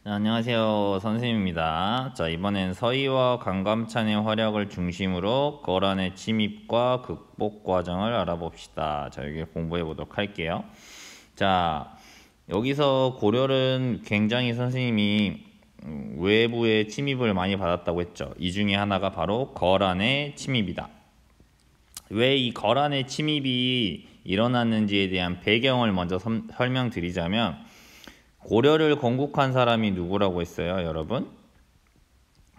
안녕하세요. 선생님입니다. 자, 이번엔 서희와 강감찬의 활약을 중심으로 거란의 침입과 극복 과정을 알아봅시다. 자, 여기 공부해 보도록 할게요. 자, 여기서 고려는 굉장히 선생님이 외부의 침입을 많이 받았다고 했죠. 이 중에 하나가 바로 거란의 침입이다. 왜 이 거란의 침입이 일어났는지에 대한 배경을 먼저 설명드리자면, 고려를 건국한 사람이 누구라고 했어요, 여러분?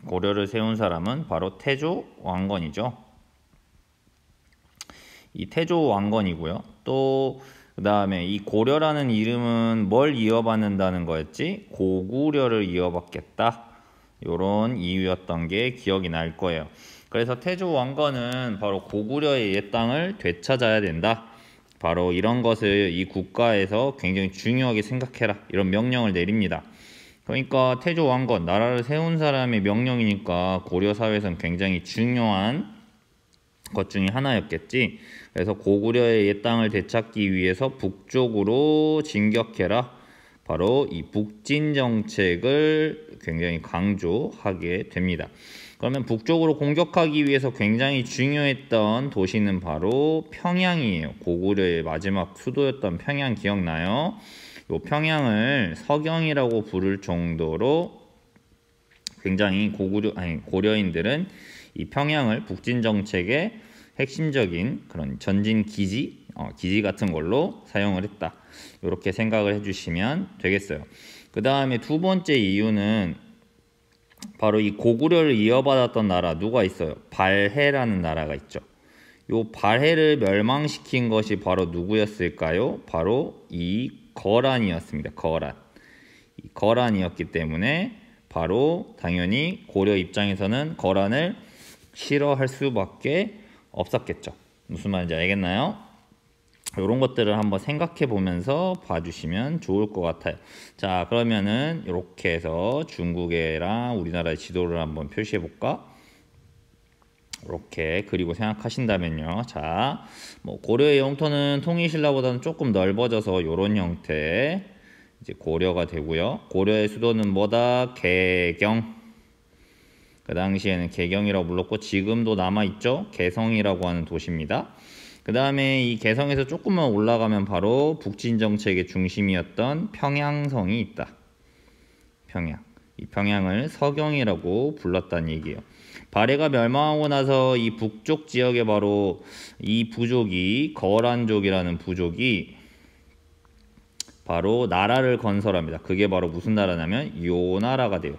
고려를 세운 사람은 바로 태조 왕건이죠. 이 태조 왕건이고요. 또 그다음에 이 고려라는 이름은 뭘 이어받는다는 거였지? 고구려를 이어받겠다. 요런 이유였던 게 기억이 날 거예요. 그래서 태조 왕건은 바로 고구려의 옛 땅을 되찾아야 된다. 바로 이런 것을 이 국가에서 굉장히 중요하게 생각해라, 이런 명령을 내립니다. 그러니까 태조 왕건, 나라를 세운 사람의 명령이니까 고려 사회에서는 굉장히 중요한 것 중에 하나였겠지. 그래서 고구려의 옛 땅을 되찾기 위해서 북쪽으로 진격해라, 바로 이 북진 정책을 굉장히 강조하게 됩니다. 그러면 북쪽으로 공격하기 위해서 굉장히 중요했던 도시는 바로 평양이에요. 고구려의 마지막 수도였던 평양 기억나요? 이 평양을 서경이라고 부를 정도로 굉장히 고려인들은 이 평양을 북진 정책의 핵심적인 그런 전진 기지 같은 걸로 사용을 했다. 이렇게 생각을 해주시면 되겠어요. 그 다음에 두 번째 이유는 바로 이 고구려를 이어받았던 나라 누가 있어요? 발해라는 나라가 있죠. 요 발해를 멸망시킨 것이 바로 누구였을까요? 바로 이 거란이었습니다. 이 거란이었기 때문에 바로 당연히 고려 입장에서는 거란을 싫어할 수밖에 없었겠죠. 무슨 말인지 알겠나요? 이런 것들을 한번 생각해 보면서 봐주시면 좋을 것 같아요. 자, 그러면은 이렇게 해서 중국이랑 우리나라의 지도를 한번 표시해 볼까? 이렇게 그리고 생각하신다면요. 자, 뭐 고려의 영토는 통일신라보다는 조금 넓어져서 이런 형태 이제 고려가 되고요. 고려의 수도는 뭐다? 개경. 그 당시에는 개경이라고 불렀고 지금도 남아있죠. 개성이라고 하는 도시입니다. 그 다음에 이 개성에서 조금만 올라가면 바로 북진 정책의 중심이었던 평양성이 있다. 이 평양을 서경이라고 불렀다는 얘기예요. 발해가 멸망하고 나서 이 북쪽 지역에 바로 이 부족이 거란족이라는 부족이 바로 나라를 건설합니다. 그게 바로 무슨 나라냐면 요나라가 돼요.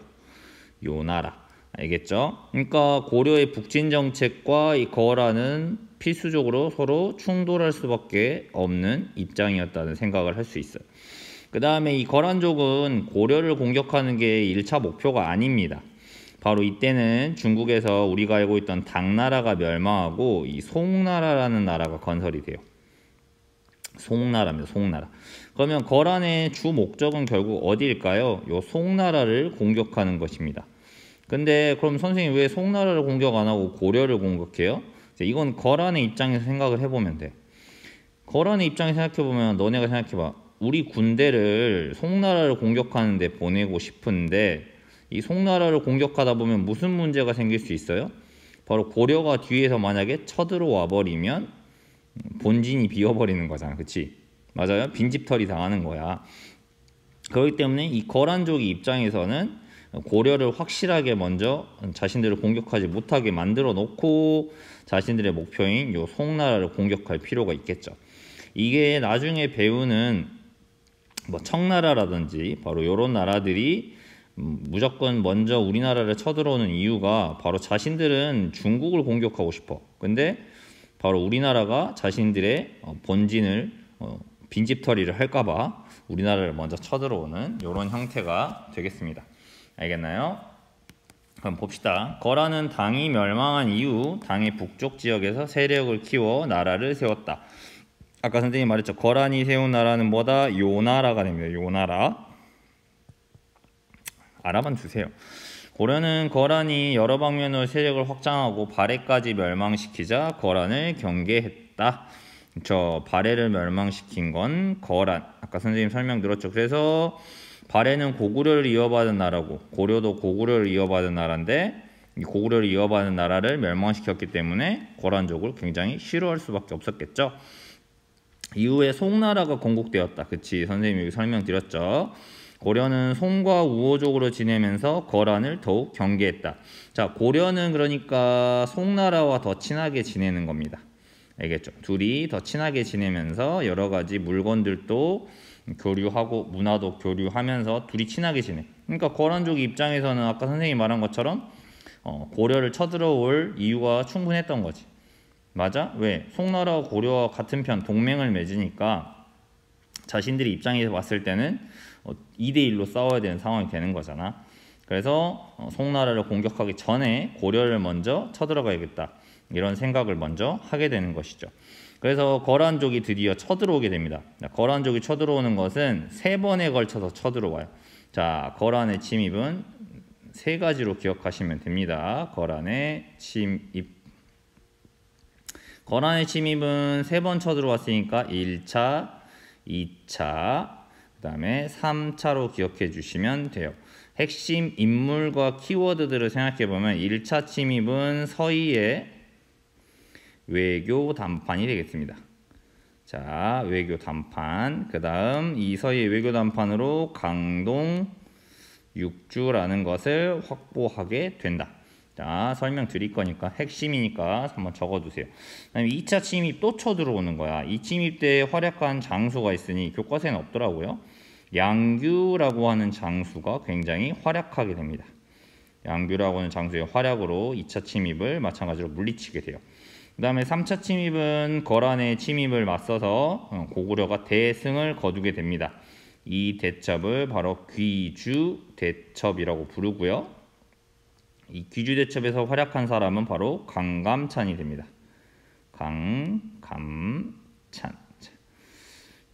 요나라. 알겠죠? 그러니까 고려의 북진 정책과 이 거란은 필수적으로 서로 충돌할 수밖에 없는 입장이었다는 생각을 할 수 있어요. 그 다음에 이 거란족은 고려를 공격하는 게 1차 목표가 아닙니다. 바로 이때는 중국에서 우리가 알고 있던 당나라가 멸망하고 이 송나라라는 나라가 건설이 돼요. 송나라입니다. 송나라. 그러면 거란의 주 목적은 결국 어디일까요? 요 송나라를 공격하는 것입니다. 근데 그럼 선생님 왜 송나라를 공격 안 하고 고려를 공격해요? 이건 거란의 입장에서 생각을 해보면 돼. 거란의 입장에서 생각해보면 너네가 생각해봐. 우리 군대를 송나라를 공격하는데 보내고 싶은데 이 송나라를 공격하다 보면 무슨 문제가 생길 수 있어요? 바로 고려가 뒤에서 만약에 쳐들어와 버리면 본진이 비어버리는 거잖아. 그치? 맞아요? 빈집털이 당하는 거야. 그렇기 때문에 이 거란족의 입장에서는 고려를 확실하게 먼저 자신들을 공격하지 못하게 만들어 놓고 자신들의 목표인 요 송나라를 공격할 필요가 있겠죠. 이게 나중에 배우는 뭐 청나라라든지 바로 요런 나라들이 무조건 먼저 우리나라를 쳐들어오는 이유가 바로 자신들은 중국을 공격하고 싶어. 근데 바로 우리나라가 자신들의 본진을 빈집털이를 할까봐 우리나라를 먼저 쳐들어오는 요런 형태가 되겠습니다. 알겠나요? 그럼 봅시다. 거란은 당이 멸망한 이후 당의 북쪽 지역에서 세력을 키워 나라를 세웠다. 아까 선생님이 말했죠. 거란이 세운 나라는 뭐다? 요나라가 됩니다. 요나라. 알아만 주세요. 고려는 거란이 여러 방면으로 세력을 확장하고 발해까지 멸망시키자 거란을 경계했다. 발해를 멸망시킨 건 거란. 아까 선생님 설명 들었죠. 그래서 발해는 고구려를 이어받은 나라고 고려도 고구려를 이어받은 나라인데 이 고구려를 이어받은 나라를 멸망시켰기 때문에 거란족을 굉장히 싫어할 수밖에 없었겠죠. 이후에 송나라가 건국되었다. 그치, 선생님이 여기 설명드렸죠. 고려는 송과 우호족으로 지내면서 거란을 더욱 경계했다. 자, 고려는 그러니까 송나라와 더 친하게 지내는 겁니다. 알겠죠? 둘이 더 친하게 지내면서 여러 가지 물건들도 교류하고 문화도 교류하면서 둘이 친하게 지내. 그러니까 거란족 입장에서는 아까 선생님이 말한 것처럼 고려를 쳐들어올 이유가 충분했던 거지. 맞아? 왜? 송나라와 고려와 같은 편 동맹을 맺으니까 자신들이 입장에서 봤을 때는 2대1로 싸워야 되는 상황이 되는 거잖아. 그래서 송나라를 공격하기 전에 고려를 먼저 쳐들어가야겠다. 이런 생각을 먼저 하게 되는 것이죠. 그래서 거란족이 드디어 쳐들어오게 됩니다. 거란족이 쳐들어오는 것은 3번에 걸쳐서 쳐들어와요. 자, 거란의 침입은 3가지로 기억하시면 됩니다. 거란의 침입. 거란의 침입은 3번 쳐들어왔으니까 1차, 2차, 그 다음에 3차로 기억해 주시면 돼요. 핵심 인물과 키워드들을 생각해보면 1차 침입은 서희의 외교 담판이 되겠습니다. 자, 외교 담판. 그 다음 이 서희의 외교 담판으로 강동 육주라는 것을 확보하게 된다. 자, 설명드릴 거니까 핵심이니까 한번 적어두세요. 그다음에 2차 침입 또 쳐들어오는 거야. 이 침입 때 활약한 장수가 있으니 교과서에는 없더라고요. 양규라고 하는 장수가 굉장히 활약하게 됩니다. 양규라고 하는 장수의 활약으로 2차 침입을 마찬가지로 물리치게 돼요. 그 다음에 3차 침입은 거란의 침입을 맞서서 고구려가 대승을 거두게 됩니다. 이 대첩을 바로 귀주 대첩이라고 부르고요. 이 귀주 대첩에서 활약한 사람은 바로 강감찬이 됩니다. 강감찬.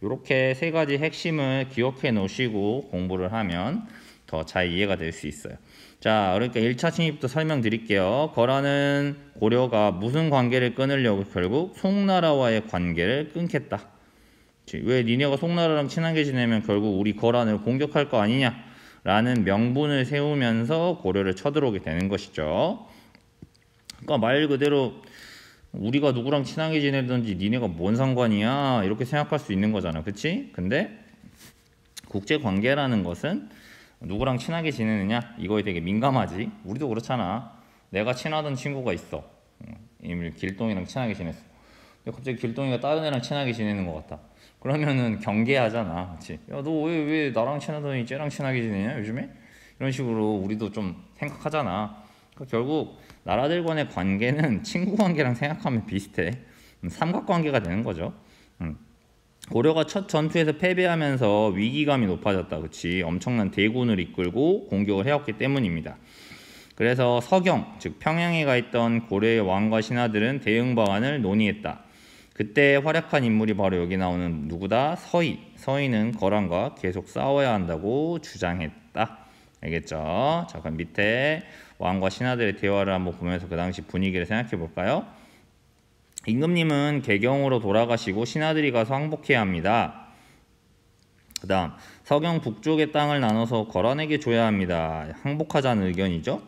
이렇게 3가지 핵심을 기억해 놓으시고 공부를 하면 더 잘 이해가 될 수 있어요. 자, 그러니까 1차 침입부터 설명드릴게요. 거란은 고려가 무슨 관계를 끊으려고 결국 송나라와의 관계를 끊겠다. 왜 니네가 송나라랑 친하게 지내면 결국 우리 거란을 공격할 거 아니냐 라는 명분을 세우면서 고려를 쳐들어오게 되는 것이죠. 그러니까 말 그대로 우리가 누구랑 친하게 지내든지 니네가 뭔 상관이야 이렇게 생각할 수 있는 거잖아. 그치? 근데 국제관계라는 것은 누구랑 친하게 지내느냐 이거에 되게 민감하지. 우리도 그렇잖아. 내가 친하던 친구가 있어. 이미 길동이랑 친하게 지냈어. 근데 갑자기 길동이가 다른 애랑 친하게 지내는 것 같다. 그러면은 경계하잖아. 그치? 야, 너 왜 나랑 친하더니 쟤랑 친하게 지내냐 요즘에? 이런 식으로 우리도 좀 생각하잖아. 그러니까 결국 나라들 간의 관계는 친구 관계랑 생각하면 비슷해. 삼각관계가 되는 거죠. 고려가 첫 전투에서 패배하면서 위기감이 높아졌다. 그치? 엄청난 대군을 이끌고 공격을 해왔기 때문입니다. 그래서 서경, 즉 평양에 가 있던 고려의 왕과 신하들은 대응 방안을 논의했다. 그때 활약한 인물이 바로 여기 나오는 누구다? 서희. 서희는 거란과 계속 싸워야 한다고 주장했다. 알겠죠? 자, 그럼 밑에 왕과 신하들의 대화를 한번 보면서 그 당시 분위기를 생각해 볼까요? 임금님은 개경으로 돌아가시고 신하들이 가서 항복해야 합니다. 그 다음 서경 북쪽의 땅을 나눠서 거란에게 줘야 합니다. 항복하자는 의견이죠.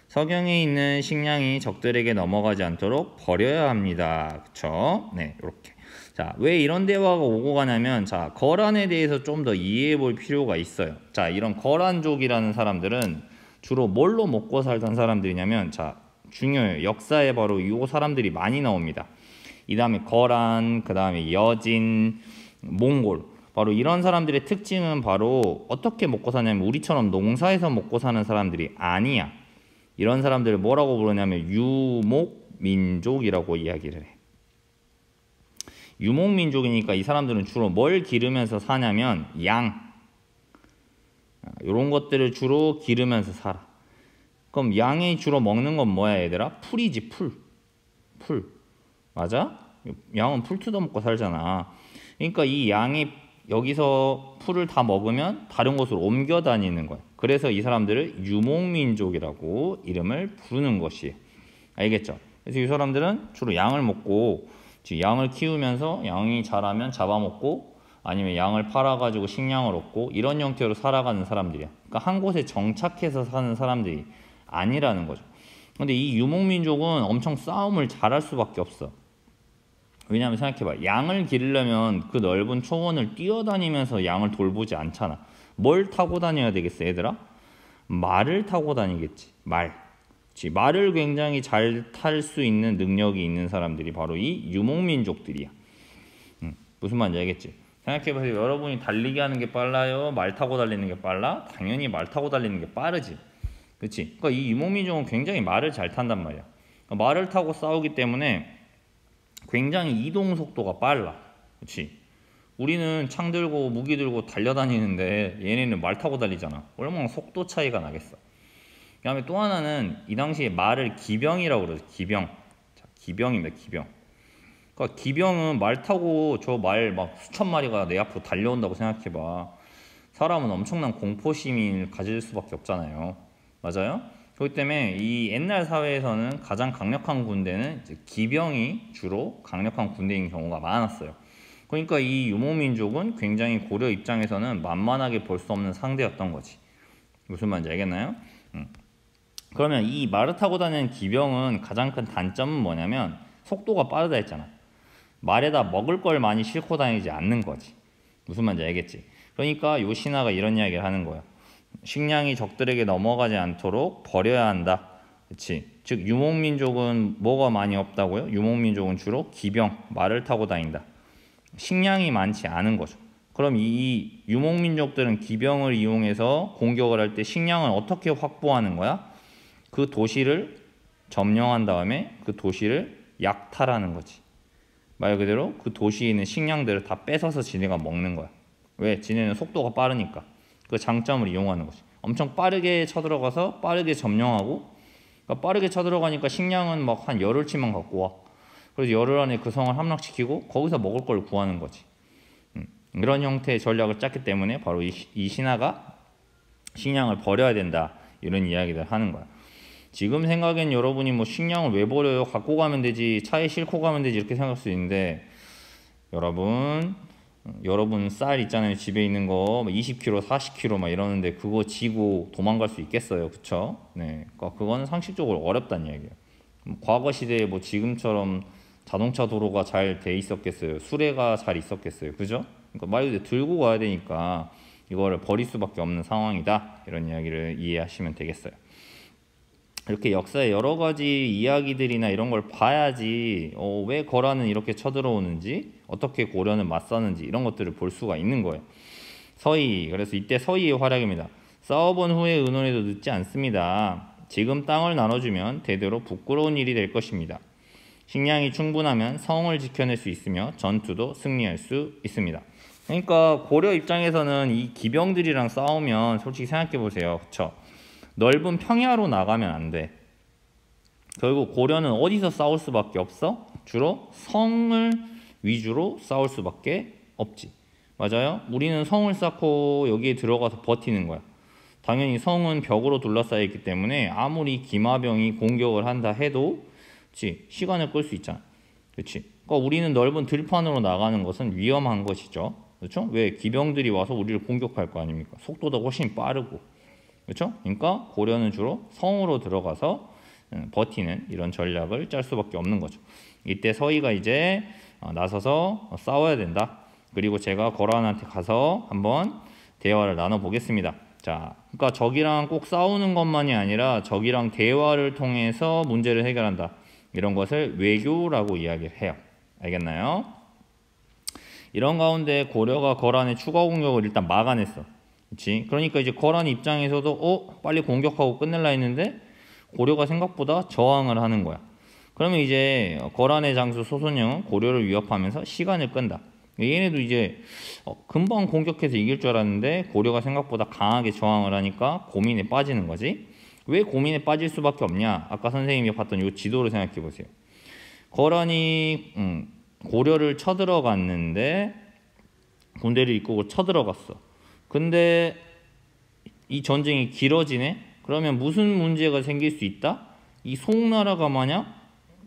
서경에 있는 식량이 적들에게 넘어가지 않도록 버려야 합니다. 그쵸? 네, 이렇게. 자, 왜 이런 대화가 오고 가냐면, 자, 거란에 대해서 좀 더 이해해 볼 필요가 있어요. 자, 이런 거란족이라는 사람들은 주로 뭘로 먹고 살던 사람들이냐면, 자, 중요해요. 역사에 바로 이 사람들이 많이 나옵니다. 이 다음에 거란, 그 다음에 여진, 몽골. 바로 이런 사람들의 특징은 바로 어떻게 먹고 사냐면, 우리처럼 농사에서 먹고 사는 사람들이 아니야. 이런 사람들을 뭐라고 부르냐면 유목민족이라고 이야기를 해. 유목민족이니까 이 사람들은 주로 뭘 기르면서 사냐면 양, 이런 것들을 주로 기르면서 살아. 그럼 양이 주로 먹는 건 뭐야 얘들아? 풀이지. 풀. 맞아? 양은 풀 뜯어먹고 살잖아. 그러니까 이 양이 여기서 풀을 다 먹으면 다른 곳으로 옮겨 다니는 거야. 그래서 이 사람들을 유목민족이라고 이름을 부르는 것이에요. 알겠죠? 그래서 이 사람들은 주로 양을 먹고 양을 키우면서 양이 자라면 잡아먹고 아니면 양을 팔아가지고 식량을 얻고 이런 형태로 살아가는 사람들이야. 그러니까 한 곳에 정착해서 사는 사람들이 아니라는 거죠. 근데 이 유목민족은 엄청 싸움을 잘할 수밖에 없어. 왜냐하면 생각해봐. 양을 기르려면 그 넓은 초원을 뛰어다니면서 양을 돌보지 않잖아. 뭘 타고 다녀야 되겠어, 얘들아? 말을 타고 다니겠지. 말을 굉장히 잘 탈 수 있는 능력이 있는 사람들이 바로 이 유목민족들이야. 무슨 말인지 알겠지? 생각해보세요. 여러분이 달리기 하는 게 빨라요? 말 타고 달리는 게 빨라? 당연히 말 타고 달리는 게 빠르지. 그치? 그러니까 이 유목민족은 굉장히 말을 잘 탄단 말이야. 그러니까 말을 타고 싸우기 때문에 굉장히 이동 속도가 빨라. 그치? 우리는 창 들고 무기 들고 달려다니는데 얘네는 말 타고 달리잖아. 얼마나 속도 차이가 나겠어. 그 다음에 또 하나는 이 당시에 말을 기병이라고 그러죠. 기병. 자, 기병입니다. 기병. 그러니까 기병은 말 타고 저 말 막 수천 마리가 내 앞으로 달려온다고 생각해봐. 사람은 엄청난 공포심을 가질 수밖에 없잖아요. 맞아요? 그렇기 때문에 이 옛날 사회에서는 가장 강력한 군대는 이제 기병이 주로 강력한 군대인 경우가 많았어요. 그러니까 이 유목민족은 굉장히 고려 입장에서는 만만하게 볼 수 없는 상대였던 거지. 무슨 말인지 알겠나요? 그러면 이 말을 타고 다니는 기병은 가장 큰 단점은 뭐냐면 속도가 빠르다 했잖아. 말에다 먹을 걸 많이 싣고 다니지 않는 거지. 무슨 말인지 알겠지? 그러니까 요 신하가 이런 이야기를 하는 거야. 식량이 적들에게 넘어가지 않도록 버려야 한다. 그치? 즉 유목민족은 뭐가 많이 없다고요? 유목민족은 주로 기병, 말을 타고 다닌다. 식량이 많지 않은 거죠. 그럼 이 유목민족들은 기병을 이용해서 공격을 할 때 식량을 어떻게 확보하는 거야? 그 도시를 점령한 다음에 그 도시를 약탈하는 거지. 말 그대로 그 도시에 있는 식량들을 다 뺏어서 지네가 먹는 거야. 왜? 지네는 속도가 빠르니까. 그 장점을 이용하는 거지. 엄청 빠르게 쳐들어가서 빠르게 점령하고, 그러니까 빠르게 쳐들어가니까 식량은 막 한 열흘치만 갖고 와. 그래서 열흘 안에 그 성을 함락시키고 거기서 먹을 걸 구하는 거지. 이런 형태의 전략을 짰기 때문에 바로 이 신하가 식량을 버려야 된다. 이런 이야기를 하는 거야. 지금 생각엔 여러분이 뭐 식량을 왜 버려요? 갖고 가면 되지. 차에 싣고 가면 되지. 이렇게 생각할 수 있는데 여러분 쌀 있잖아요. 집에 있는 거 20kg, 40kg 막 이러는데 그거 지고 도망갈 수 있겠어요. 그쵸? 네. 그러니까 그거는 상식적으로 어렵다는 이야기예요. 과거 시대에 뭐 지금처럼 자동차 도로가 잘 돼 있었겠어요? 수레가 잘 있었겠어요? 그죠? 그러니까 말 그대로 들고 가야 되니까 이거를 버릴 수밖에 없는 상황이다. 이런 이야기를 이해하시면 되겠어요. 이렇게 역사의 여러 가지 이야기들이나 이런 걸 봐야지 왜 거란은 이렇게 쳐들어오는지, 어떻게 고려는 맞서는지 이런 것들을 볼 수가 있는 거예요. 서희, 그래서 이때 서희의 활약입니다. 싸워본 후에 의논해도 늦지 않습니다. 지금 땅을 나눠주면 대대로 부끄러운 일이 될 것입니다. 식량이 충분하면 성을 지켜낼 수 있으며 전투도 승리할 수 있습니다. 그러니까 고려 입장에서는 이 기병들이랑 싸우면 솔직히 생각해 보세요. 그쵸? 넓은 평야로 나가면 안 돼. 결국 고려는 어디서 싸울 수밖에 없어? 주로 성을 위주로 싸울 수밖에 없지. 맞아요? 우리는 성을 쌓고 여기에 들어가서 버티는 거야. 당연히 성은 벽으로 둘러싸여 있기 때문에 아무리 기마병이 공격을 한다 해도 그치? 시간을 끌 수 있잖아. 그치? 그러니까 우리는 넓은 들판으로 나가는 것은 위험한 것이죠. 그렇죠? 왜? 기병들이 와서 우리를 공격할 거 아닙니까? 속도도 훨씬 빠르고. 그렇죠? 그러니까 고려는 주로 성으로 들어가서 버티는 이런 전략을 짤 수밖에 없는 거죠. 이때 서희가 이제 나서서 싸워야 된다. 그리고 제가 거란한테 가서 한번 대화를 나눠보겠습니다. 자, 그러니까 적이랑 꼭 싸우는 것만이 아니라 적이랑 대화를 통해서 문제를 해결한다. 이런 것을 외교라고 이야기를 해요. 알겠나요? 이런 가운데 고려가 거란의 추가 공격을 일단 막아냈어. 그치? 그러니까 이제 거란 입장에서도 빨리 공격하고 끝낼라 했는데 고려가 생각보다 저항을 하는 거야. 그러면 이제 거란의 장수 소손영은 고려를 위협하면서 시간을 끈다. 얘네도 이제 금방 공격해서 이길 줄 알았는데 고려가 생각보다 강하게 저항을 하니까 고민에 빠지는 거지. 왜 고민에 빠질 수밖에 없냐? 아까 선생님이 봤던 이 지도를 생각해 보세요. 거란이 고려를 쳐들어갔는데 군대를 이끌고 쳐들어갔어. 근데 이 전쟁이 길어지네? 그러면 무슨 문제가 생길 수 있다? 이 송나라가 만약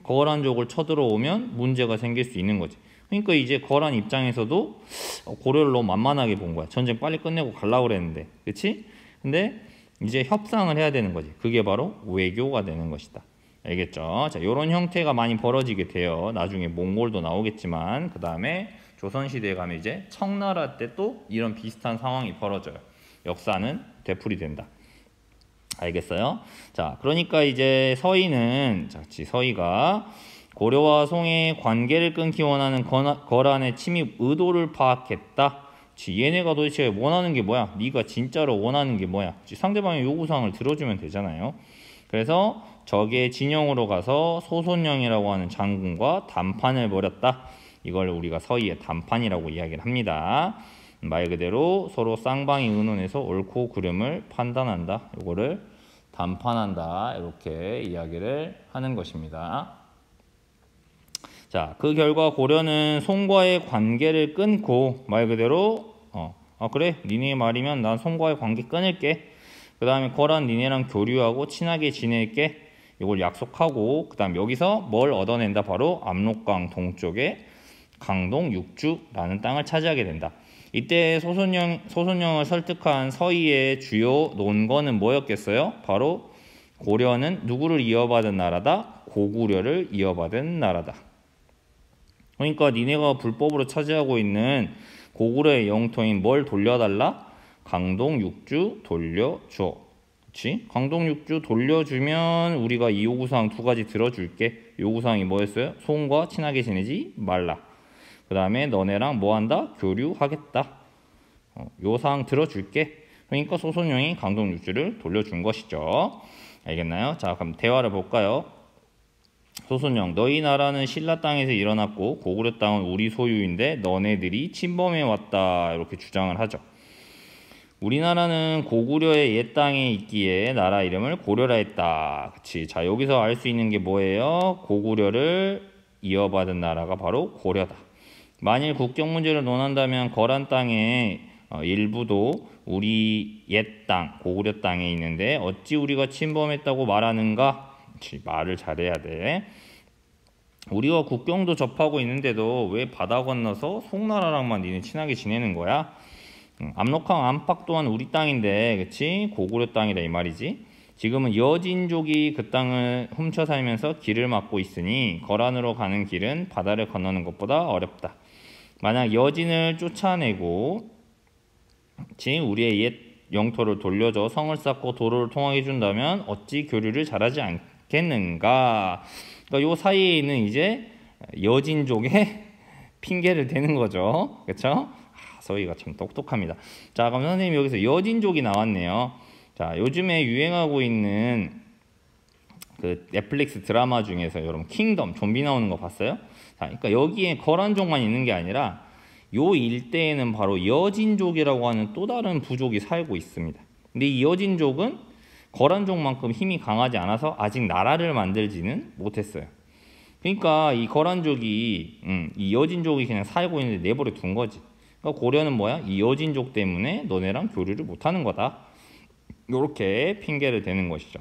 거란족을 쳐들어오면 문제가 생길 수 있는 거지. 그러니까 이제 거란 입장에서도 고려를 너무 만만하게 본 거야. 전쟁 빨리 끝내고 가려고 그랬는데, 그치? 근데 이제 협상을 해야 되는 거지. 그게 바로 외교가 되는 것이다. 알겠죠? 자, 요런 형태가 많이 벌어지게 돼요. 나중에 몽골도 나오겠지만, 그 다음에 조선시대에 가면 이제 청나라 때 또 이런 비슷한 상황이 벌어져요. 역사는 되풀이 된다. 알겠어요? 자, 그러니까 이제 서희는, 서희가 고려와 송의 관계를 끊기 원하는 거란의 침입 의도를 파악했다. 얘네가 도대체 원하는 게 뭐야? 네가 진짜로 원하는 게 뭐야? 상대방의 요구사항을 들어주면 되잖아요. 그래서 적의 진영으로 가서 소손영이라고 하는 장군과談판을 벌였다. 이걸 우리가 서희의談판이라고 이야기를 합니다. 말 그대로 서로 쌍방이 의논해서 옳고 그름을 판단한다. 이거를談판한다. 이렇게 이야기를 하는 것입니다. 자, 그 결과 고려는 송과의 관계를 끊고 말 그대로 그래, 니네 말이면 난 송과의 관계 끊을게. 그 다음에 거란 니네랑 교류하고 친하게 지낼게. 이걸 약속하고 그 다음 여기서 뭘 얻어낸다? 바로 압록강 동쪽에 강동 6주라는 땅을 차지하게 된다. 이때 소손영을 설득한 서희의 주요 논거는 뭐였겠어요? 바로 고려는 누구를 이어받은 나라다? 고구려를 이어받은 나라다. 그러니까 니네가 불법으로 차지하고 있는 고구려의 영토인 뭘 돌려달라? 강동 6주 돌려줘. 그치? 강동 6주 돌려주면 우리가 이 요구사항 두 가지 들어줄게. 요구사항이 뭐였어요? 송과 친하게 지내지 말라. 그 다음에 너네랑 뭐한다? 교류하겠다. 요 사항 들어줄게. 그러니까 소손영이 강동 6주를 돌려준 것이죠. 알겠나요? 자, 그럼 대화를 볼까요? 소손영, 너희 나라는 신라 땅에서 일어났고 고구려 땅은 우리 소유인데 너네들이 침범해 왔다. 이렇게 주장을 하죠. 우리나라는 고구려의 옛 땅에 있기에 나라 이름을 고려라 했다. 그치? 자, 여기서 알 수 있는 게 뭐예요? 고구려를 이어받은 나라가 바로 고려다. 만일 국경 문제를 논한다면 거란 땅의 일부도 우리 옛 땅, 고구려 땅에 있는데 어찌 우리가 침범했다고 말하는가? 말을 잘해야 돼. 우리가 국경도 접하고 있는데도 왜 바다 건너서 송나라랑만 니네 친하게 지내는 거야? 압록강 안팎 또한 우리 땅인데, 그치? 고구려 땅이다 이 말이지. 지금은 여진족이 그 땅을 훔쳐 살면서 길을 막고 있으니 거란으로 가는 길은 바다를 건너는 것보다 어렵다. 만약 여진을 쫓아내고 우리의 옛 영토를 돌려줘 성을 쌓고 도로를 통하게 해준다면 어찌 교류를 잘하지 않겠는가. 그러니까 요 사이에 있는 이제 여진족의 핑계를 대는 거죠. 그렇죠? 서희가 참 똑똑합니다. 자, 그럼 선생님 여기서 여진족이 나왔네요. 자, 요즘에 유행하고 있는 그 넷플릭스 드라마 중에서 여러분 킹덤 좀비 나오는 거 봤어요? 자, 그러니까 여기에 거란족만 있는 게 아니라 요 일대에는 바로 여진족이라고 하는 또 다른 부족이 살고 있습니다. 근데 이 여진족은 거란족만큼 힘이 강하지 않아서 아직 나라를 만들지는 못했어요. 그러니까 이 거란족이 이 여진족이 그냥 살고 있는데 내버려 둔 거지. 그러니까 고려는 뭐야? 이 여진족 때문에 너네랑 교류를 못하는 거다. 요렇게 핑계를 대는 것이죠.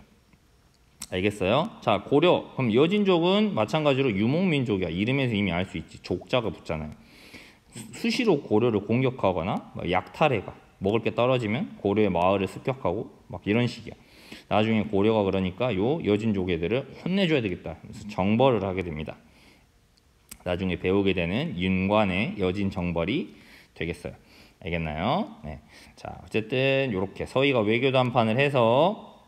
알겠어요? 자, 고려. 그럼 여진족은 마찬가지로 유목민족이야. 이름에서 이미 알 수 있지. 족자가 붙잖아요. 수시로 고려를 공격하거나 약탈해가. 먹을 게 떨어지면 고려의 마을을 습격하고 막 이런 식이야. 나중에 고려가 그러니까 요 여진족 애들을 혼내줘야 되겠다. 그래서 정벌을 하게 됩니다. 나중에 배우게 되는 윤관의 여진 정벌이 되겠어요. 알겠나요? 네. 자, 어쨌든 이렇게 서희가 외교談판을 해서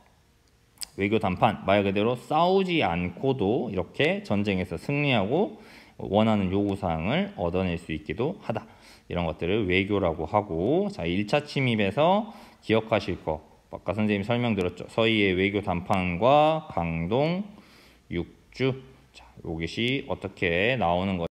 외교談判말 그대로 싸우지 않고도 이렇게 전쟁에서 승리하고 원하는 요구사항을 얻어낼 수 있기도 하다. 이런 것들을 외교라고 하고, 자, 1차 침입에서 기억하실 거 아까 선생님이 설명드렸죠. 서희의 외교談판과 강동 6주. 자, 이것이 어떻게 나오는 것